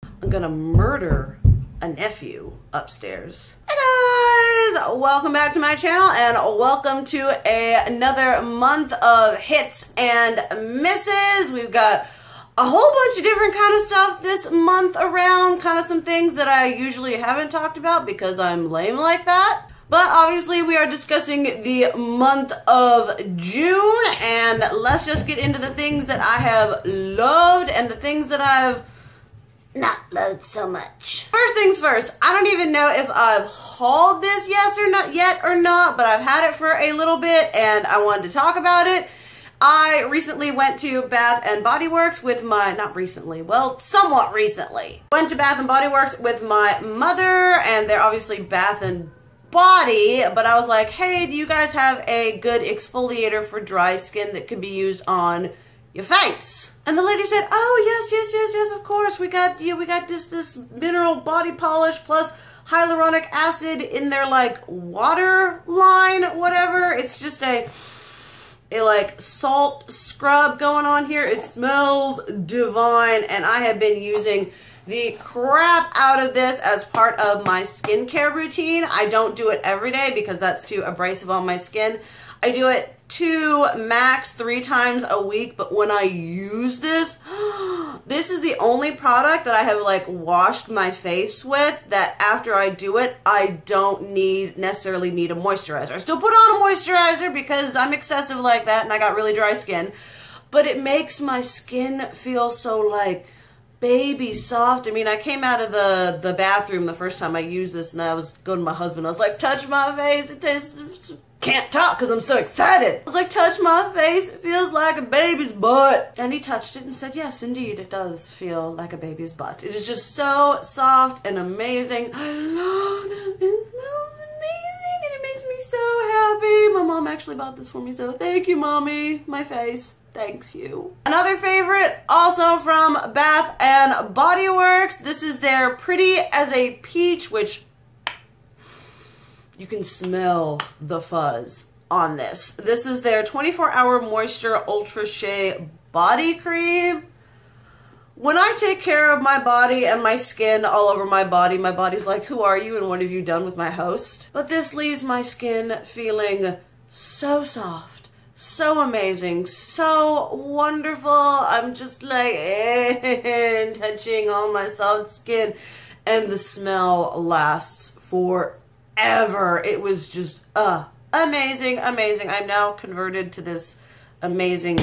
I'm gonna murder a nephew upstairs. Hey guys, welcome back to my channel and welcome to another month of hits and misses. We've got a whole bunch of different kind of stuff this month around, kind of some things that I usually haven't talked about because I'm lame like that. But obviously we are discussing the month of June, and let's just get into the things that I have loved and the things that I've not loved so much. First things first, I don't even know if I've hauled this yet or not, but I've had it for a little bit and I wanted to talk about it. I recently went to Bath and Body Works with my, somewhat recently. Went to Bath and Body Works with my mother, and they're obviously Bath and Body, but I was like, hey, do you guys have a good exfoliator for dry skin that could be used on your face? And the lady said, oh, yes, of course. We got this mineral body polish plus hyaluronic acid in their like water line, whatever. It's just a like salt scrub going on here. It smells divine, and I have been using the crap out of this as part of my skincare routine. I don't do it every day because that's too abrasive on my skin. I do it 2, max 3 times a week, but when I use this, this is the only product that I have like washed my face with that after I do it, I don't necessarily need a moisturizer. I still put on a moisturizer because I'm excessive like that and I got really dry skin, but it makes my skin feel so like baby soft. I mean, I came out of the bathroom the first time I used this and I was going to my husband. I was like, touch my face. It tastes... Can't talk because I'm so excited. I was like, touch my face. It feels like a baby's butt. And he touched it and said, yes, indeed, it does feel like a baby's butt. It is just so soft and amazing. I love it. It smells amazing and it makes me so happy. My mom actually bought this for me, so thank you, Mommy. My face. Thanks you. Another favorite, also from Bath and Body Works. This is their Pretty as a Peach, which you can smell the fuzz on this. This is their 24-hour moisture ultra shea body cream. When I take care of my body and my skin all over my body's like, who are you and what have you done with my host? But this leaves my skin feeling so soft, so amazing, so wonderful. I'm just like touching all my soft skin, and the smell lasts forever. It was just amazing. I'm now converted to this amazing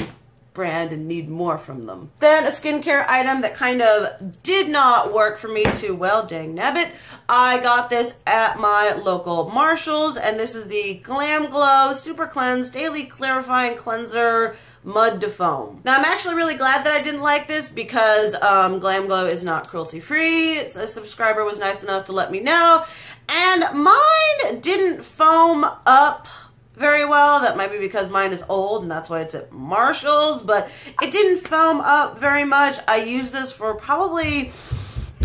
brand and need more from them. Then a skincare item that kind of did not work for me too well, dang nabbit. I got this at my local Marshall's, and this is the Glam Glow Super Cleanse Daily Clarifying Cleanser Mud to Foam. Now, I'm actually really glad that I didn't like this because Glam Glow is not cruelty-free. A subscriber was nice enough to let me know. And mine didn't foam up very well. That might be because mine is old and that's why it's at Marshall's, but it didn't foam up very much. I used this for probably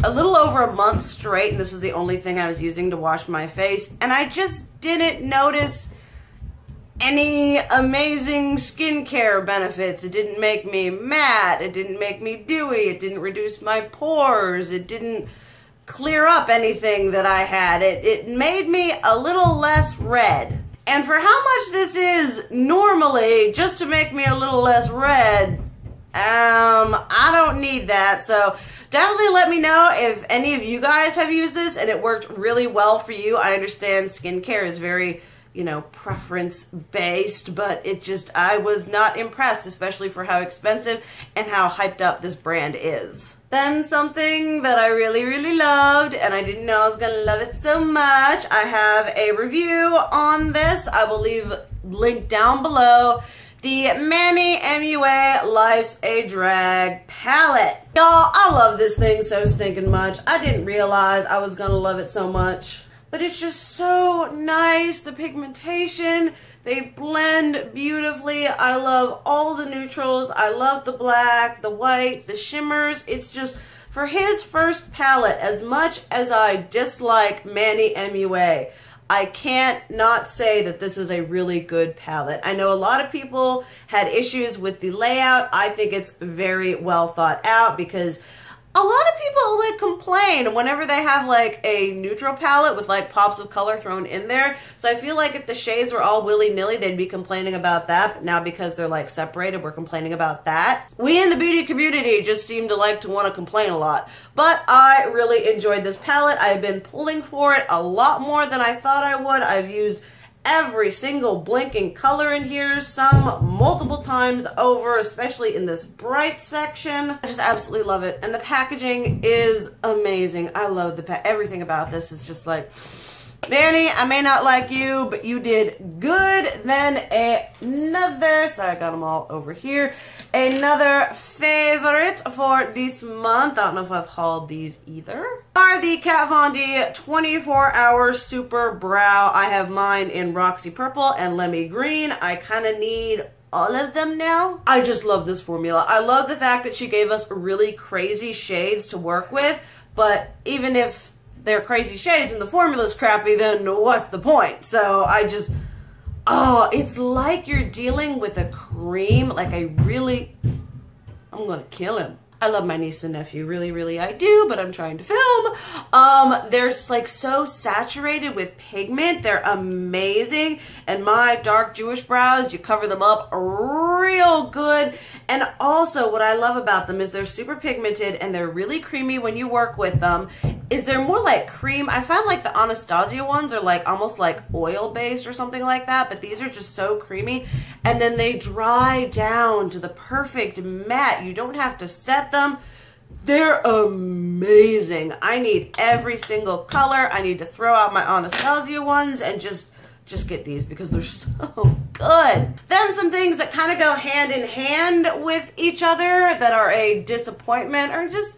a little over a month straight, and this is the only thing I was using to wash my face, and I just didn't notice any amazing skincare benefits. It didn't make me matte. It didn't make me dewy. It didn't reduce my pores. It didn't clear up anything that I had. It made me a little less red. And for how much this is normally, just to make me a little less red, I don't need that. So definitely let me know if any of you guys have used this and it worked really well for you. I understand skincare is very, you know, preference based, but I was not impressed, especially for how expensive and how hyped up this brand is. Then something that I really, really loved, and I didn't know I was going to love it so much. I have a review on this. I will leave a link down below. The Manny MUA Life's a Drag palette. Y'all, I love this thing so stinking much. I didn't realize I was going to love it so much. But it's just so nice. The pigmentation, they blend beautifully. I love all the neutrals. I love the black, the white, the shimmers. It's just, for his first palette, as much as I dislike Manny MUA, I can't not say that this is a really good palette. I know a lot of people had issues with the layout. I think it's very well thought out because a lot of people like complain whenever they have like a neutral palette with like pops of color thrown in there. So I feel like if the shades were all willy-nilly, they'd be complaining about that. But now because they're like separated, we're complaining about that. We in the beauty community just seem to like to want to complain a lot. But I really enjoyed this palette. I've been pulling for it a lot more than I thought I would. I've used every single blinking color in here, some multiple times over, especially in this bright section. I just absolutely love it. And the packaging is amazing. I love everything about this is just like, Manny, I may not like you, but you did good. Then another, sorry, I got them all over here. Another favorite for this month, I don't know if I've hauled these either, are the Kat Von D 24 Hour Super Brow. I have mine in Roxy Purple and Lemmy Green. I kind of need all of them now. I just love this formula. I love the fact that she gave us really crazy shades to work with, but even if they're crazy shades and the formula's crappy, then what's the point? So I just, oh, it's like you're dealing with a cream. Like I'm gonna kill him. I love my niece and nephew, really, really I do, but I'm trying to film. They're like so saturated with pigment. They're amazing. And my dark Jewish brows, you cover them up real good. And also what I love about them is they're super pigmented and they're really creamy when you work with them. Is they're more like cream. I find like the Anastasia ones are like almost like oil based or something like that, but these are just so creamy. And then they dry down to the perfect matte. You don't have to set them. They're amazing. I need every single color. I need to throw out my Anastasia ones and just get these because they're so good. Then some things that kind of go hand in hand with each other that are a disappointment or just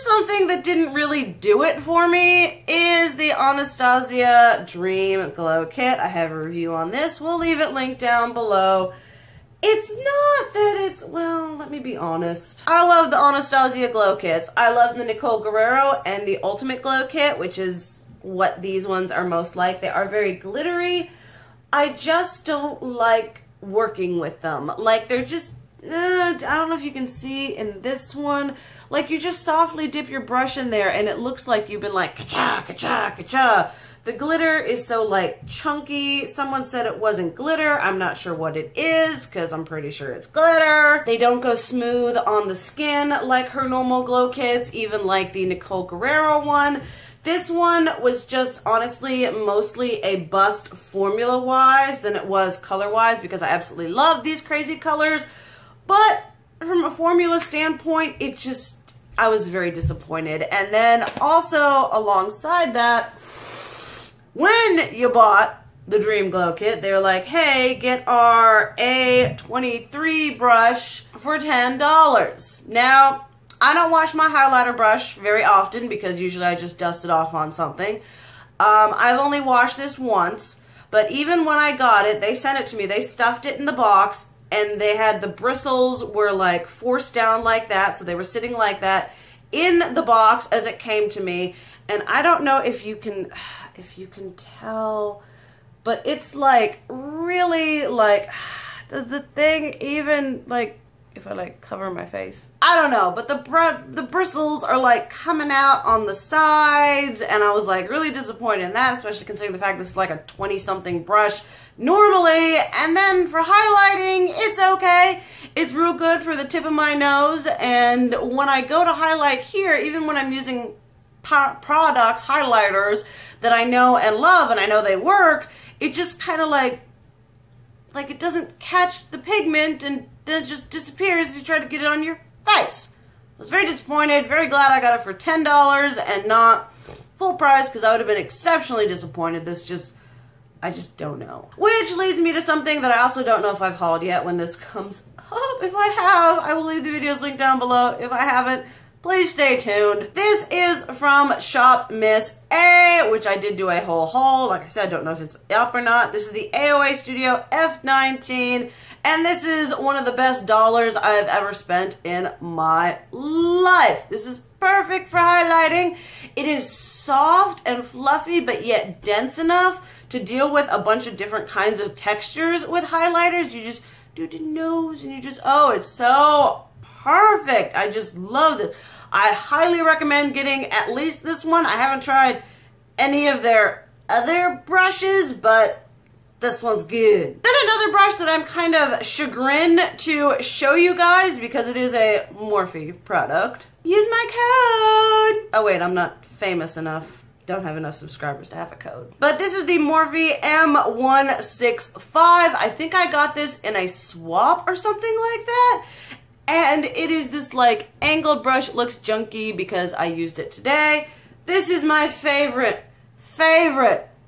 something that didn't really do it for me is the Anastasia Dream Glow Kit. I have a review on this. We'll leave it linked down below. It's not that it's, well, let me be honest. I love the Anastasia Glow Kits. I love the Nicole Guerrero and the Ultimate Glow Kit, which is what these ones are most like. They are very glittery. I just don't like working with them. Like they're just, I don't know if you can see in this one, like you just softly dip your brush in there and it looks like you've been like ka-cha, ka-cha, ka-cha. The glitter is so like chunky. Someone said it wasn't glitter. I'm not sure what it is because I'm pretty sure it's glitter. They don't go smooth on the skin like her normal glow kits, even like the Nicole Guerrero one. This one was just honestly mostly a bust formula wise than it was color wise because I absolutely love these crazy colors. But from a formula standpoint, it just, I was very disappointed. And then also alongside that, when you bought the Dream Glow Kit, they were like, hey, get our A23 brush for $10. Now, I don't wash my highlighter brush very often because usually I just dust it off on something. I've only washed this once, but even when I got it, they sent it to me. They stuffed it in the box and they had the bristles were like forced down like that. So they were sitting like that in the box as it came to me. And I don't know if you can tell, but it's like really like, does the thing even like, if I like cover my face, I don't know, but the bristles are like coming out on the sides and I was like really disappointed in that, especially considering the fact this is like a 20-something brush normally. And then for highlighting, it's okay. It's real good for the tip of my nose. And when I go to highlight here, even when I'm using products, highlighters that I know and love and I know they work, it just kind of like it doesn't catch the pigment and then it just disappears as you try to get it on your face. I was very disappointed, very glad I got it for $10 and not full price because I would have been exceptionally disappointed. I just don't know. Which leads me to something that I also don't know if I've hauled yet when this comes up. If I have, I will leave the videos linked down below. If I haven't, please stay tuned. This is from Shop Miss A, which I did do a whole haul. Like I said, I don't know if it's up or not. This is the AOA Studio F19, and this is one of the best dollars I've ever spent in my life. This is perfect for highlighting. It is soft and fluffy, but yet dense enough to deal with a bunch of different kinds of textures with highlighters. You just do the nose and you just, oh, it's so perfect. I just love this. I highly recommend getting at least this one. I haven't tried any of their other brushes, but this one's good. Then another brush that I'm kind of chagrined to show you guys because it is a Morphe product. Use my code. Oh wait, I'm not famous enough. Don't have enough subscribers to have a code. But this is the Morphe M165. I think I got this in a swap or something like that. And it is this like angled brush. It looks junky because I used it today. This is my favorite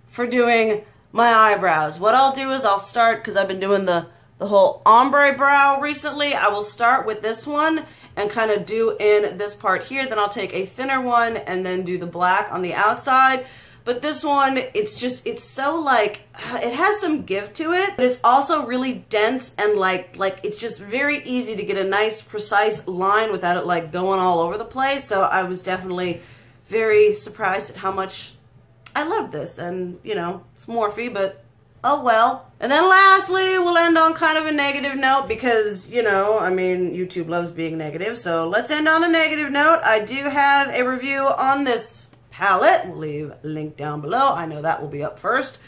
for doing my eyebrows. What I'll do is I'll start, because I've been doing the whole ombre brow recently, I will start with this one and kind of do in this part here. Then I'll take a thinner one and then do the black on the outside. But this one, it's so like, it has some give to it, but it's also really dense and like it's just very easy to get a nice precise line without it like going all over the place. So I was definitely very surprised at how much I love this. And you know, it's Morphe, but oh well. And then lastly, we'll end on kind of a negative note because, you know, I mean, YouTube loves being negative. So let's end on a negative note. I do have a review on this palette. We'll leave a link down below. I know that will be up first.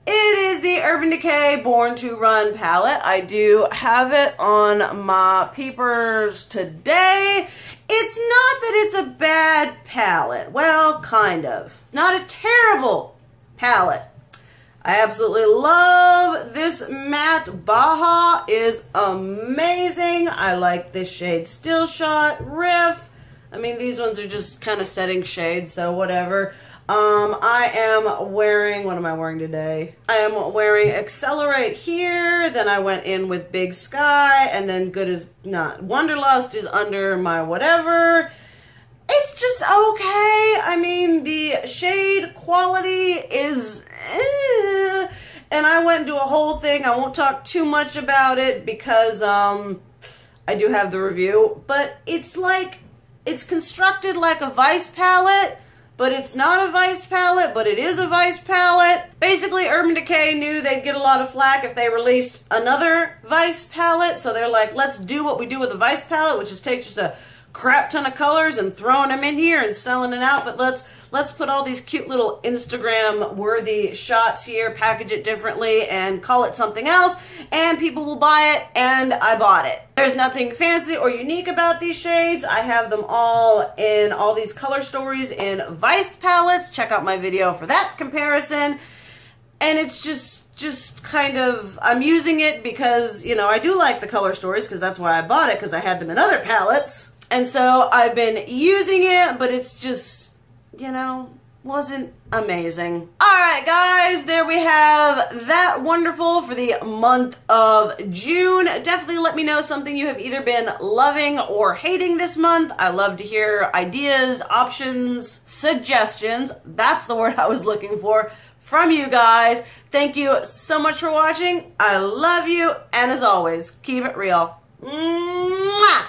It is the Urban Decay Born To Run palette. I do have it on my peepers today. It's not that it's a bad palette. Well, kind of. Not a terrible palette. I absolutely love this matte. Baja is amazing. I like this shade Still Shot, Riff. I mean, these ones are just kind of setting shades, so whatever. I am wearing, what am I wearing today? I am wearing Accelerate here. Then I went in with Big Sky, and then Good As Not. Wanderlust is under my whatever. It's just okay. I mean, the shade quality is and I went and do a whole thing. I won't talk too much about it because I do have the review, but it's like, it's constructed like a Vice palette, but it's not a Vice palette, but it is a Vice palette. Basically, Urban Decay knew they'd get a lot of flack if they released another Vice palette, so they're like, let's do what we do with a Vice palette, which is take just a crap ton of colors and throwing them in here and selling it out. But let's put all these cute little Instagram worthy shots here, package it differently and call it something else, and people will buy it, and I bought it. There's nothing fancy or unique about these shades. I have them all in all these color stories in Vice palettes. Check out my video for that comparison. And it's just kind of, I'm using it because, you know, I do like the color stories because that's why I bought it, because I had them in other palettes. And so I've been using it, but it's just, you know, wasn't amazing. Alright guys, there we have that wonderful for the month of June. Definitely let me know something you have either been loving or hating this month. I love to hear ideas, options, suggestions. That's the word I was looking for from you guys. Thank you so much for watching. I love you, and as always, keep it real. Mwah!